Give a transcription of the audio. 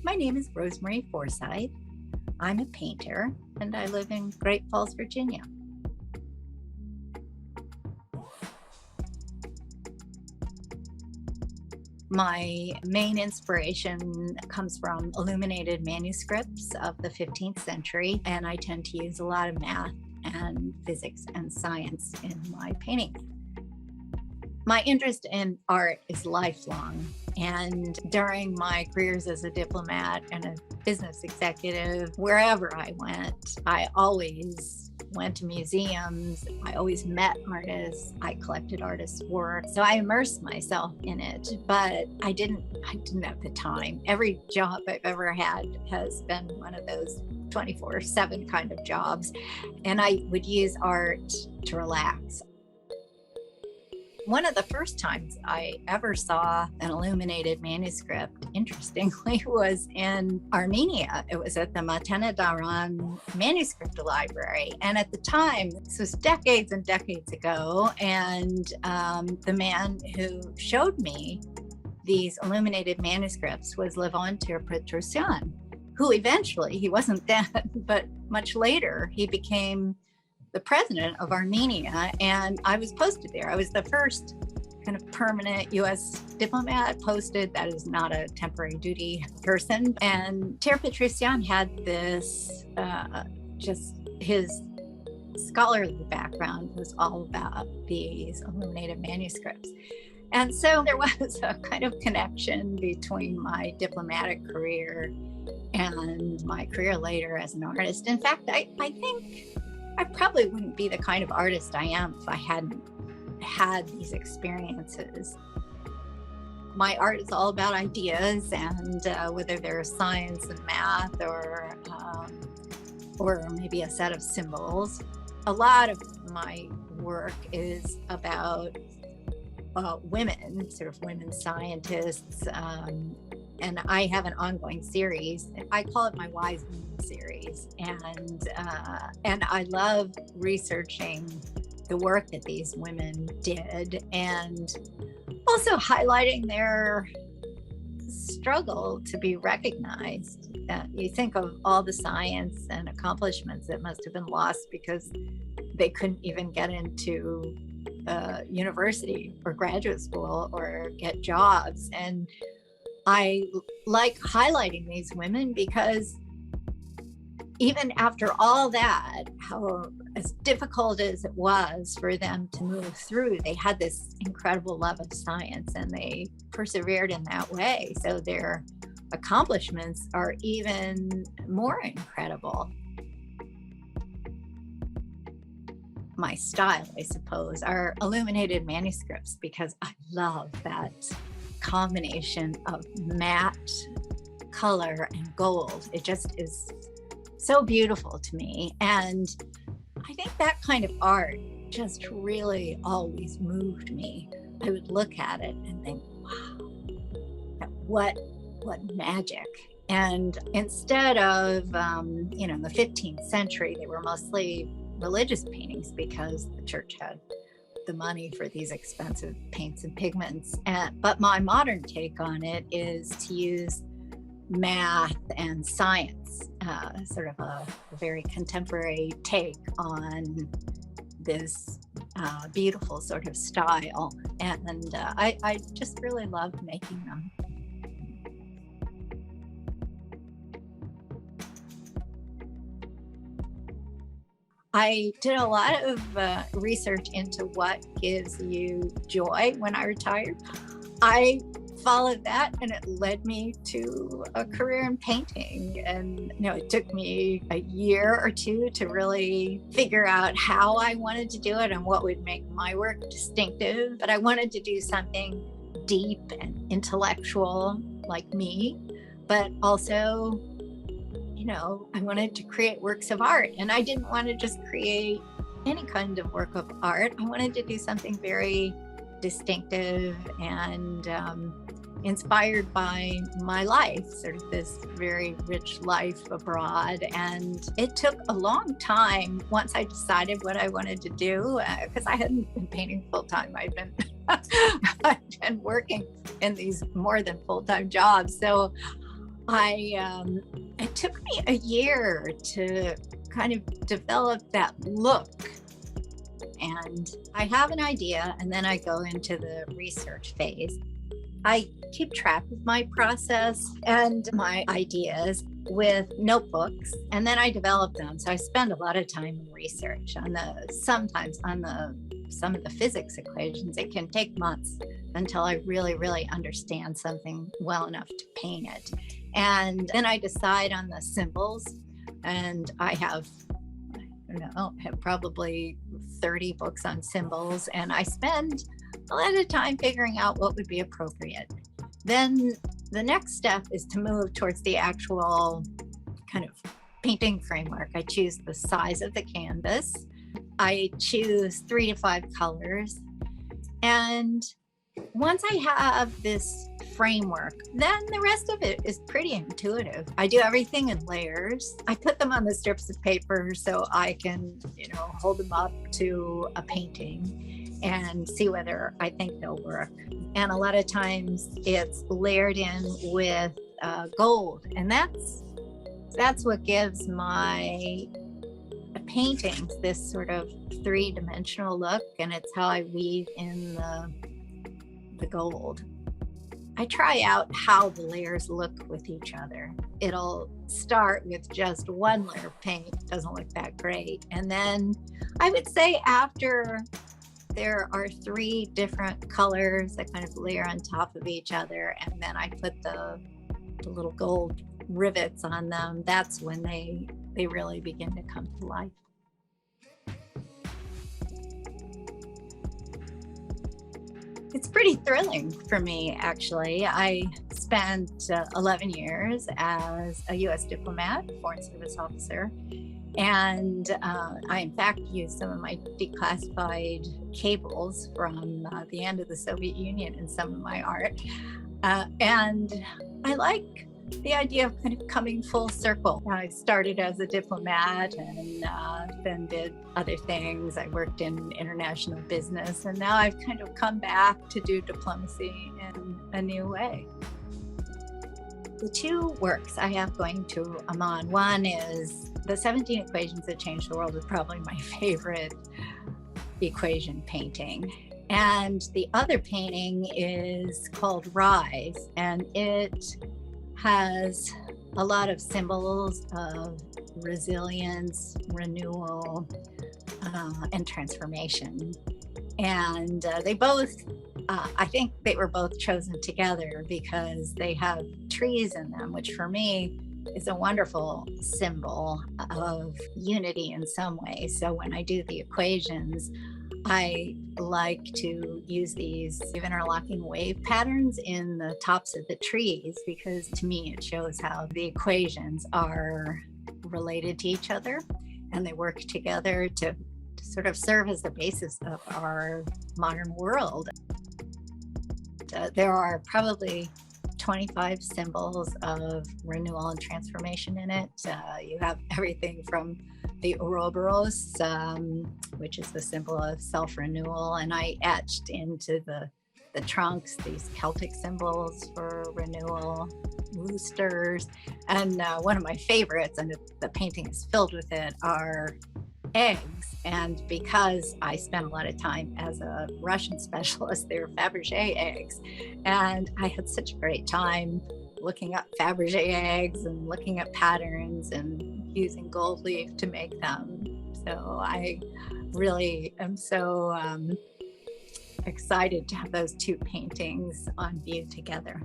My name is Rosemarie Forsythe. I'm a painter and I live in Great Falls, Virginia. My main inspiration comes from illuminated manuscripts of the 15th century, and I tend to use a lot of math and physics and science in my paintings. My interest in art is lifelong, and during my careers as a diplomat and a business executive, wherever I went, I always went to museums. I always met artists. I collected artists' work. So I immersed myself in it, but I didn't have the time. Every job I've ever had has been one of those 24/7 kind of jobs. And I would use art to relax. One of the first times I ever saw an illuminated manuscript, interestingly, was in Armenia. It was at the Matena Daran Manuscript Library. And at the time, this was decades and decades ago, and the man who showed me these illuminated manuscripts was Levon Petrosyan, who eventually, he wasn't dead, but much later, he became the president of Armenia, and I was posted there. I was the first kind of permanent U.S. diplomat posted that is not a temporary duty person. And Ter Petrosyan had this, just his scholarly background was all about these illuminated manuscripts. And so there was a kind of connection between my diplomatic career and my career later as an artist. In fact, I think I probably wouldn't be the kind of artist I am if I hadn't had these experiences. My art is all about ideas, and whether they're science and math or maybe a set of symbols. A lot of my work is about women, sort of women scientists, and I have an ongoing series. I call it my Wise Women series, and I love researching the work that these women did, and also highlighting their struggle to be recognized. You think of all the science and accomplishments that must have been lost because they couldn't even get into university or graduate school or get jobs. And I like highlighting these women because even after all that, how as difficult as it was for them to move through, they had this incredible love of science and they persevered in that way. So their accomplishments are even more incredible. My style, I suppose, are illuminated manuscripts because I love that combination of matte color and gold. It just is so beautiful to me. And I think that kind of art just really always moved me. I would look at it and think, wow, what magic. And instead of, the 15th century, they were mostly religious paintings because the church had the money for these expensive paints and pigments. But my modern take on it is to use math and science, sort of a very contemporary take on this beautiful sort of style. And I just really loved making them. I did a lot of research into what gives you joy when I retired. I followed that and it led me to a career in painting. And it took me a year or two to really figure out how I wanted to do it and what would make my work distinctive. But I wanted to do something deep and intellectual like me, but also I wanted to create works of art, and I didn't want to just create any kind of work of art. I wanted to do something very distinctive and inspired by my life, sort of this very rich life abroad. And it took a long time once I decided what I wanted to do, because I hadn't been painting full time. I'd been working in these more than full-time jobs. So It took me a year to kind of develop that look. And I have an idea, and then I go into the research phase. I keep track of my process and my ideas with notebooks, and then I develop them. So I spend a lot of time in research on some of the physics equations. It can take months until I really, really understand something well enough to paint it. And then I decide on the symbols, and I have probably 30 books on symbols, and I spend a lot of time figuring out what would be appropriate. Then the next step is to move towards the actual kind of painting framework. I choose the size of the canvas. I choose 3 to 5 colors. And once I have this framework, then the rest of it is pretty intuitive. I do everything in layers. I put them on the strips of paper so I can, hold them up to a painting and see whether I think they'll work. And a lot of times it's layered in with gold. And that's what gives my paintings this sort of 3-dimensional look. And it's how I weave in the gold. I try out how the layers look with each other. It'll start with just one layer of paint, doesn't look that great. And then I would say after there are 3 different colors that kind of layer on top of each other, and then I put the little gold rivets on them, that's when they really begin to come to life. It's pretty thrilling for me, actually. I spent 11 years as a U.S. diplomat, foreign service officer, and I, in fact, used some of my declassified cables from the end of the Soviet Union in some of my art. And I like the idea of kind of coming full circle. I started as a diplomat and then did other things. I worked in international business, and now I've kind of come back to do diplomacy in a new way. The 2 works I have going to Amman, one is the 17 Equations That Changed the World, is probably my favorite equation painting. And the other painting is called Rise, and it has a lot of symbols of resilience, renewal, and transformation. And they both, I think they were both chosen together because they have trees in them, which for me is a wonderful symbol of unity in some way. So when I do the equations, I like to use these interlocking wave patterns in the tops of the trees, because to me it shows how the equations are related to each other and they work together to sort of serve as the basis of our modern world. There are probably 25 symbols of renewal and transformation in it. You have everything from the Ouroboros, which is the symbol of self-renewal, and I etched into the trunks these Celtic symbols for renewal, roosters, and one of my favorites, and the painting is filled with it, are eggs. And because I spent a lot of time as a Russian specialist, they were Fabergé eggs, and I had such a great time looking up Fabergé eggs and looking at patterns and using gold leaf to make them. So I really am so excited to have those 2 paintings on view together.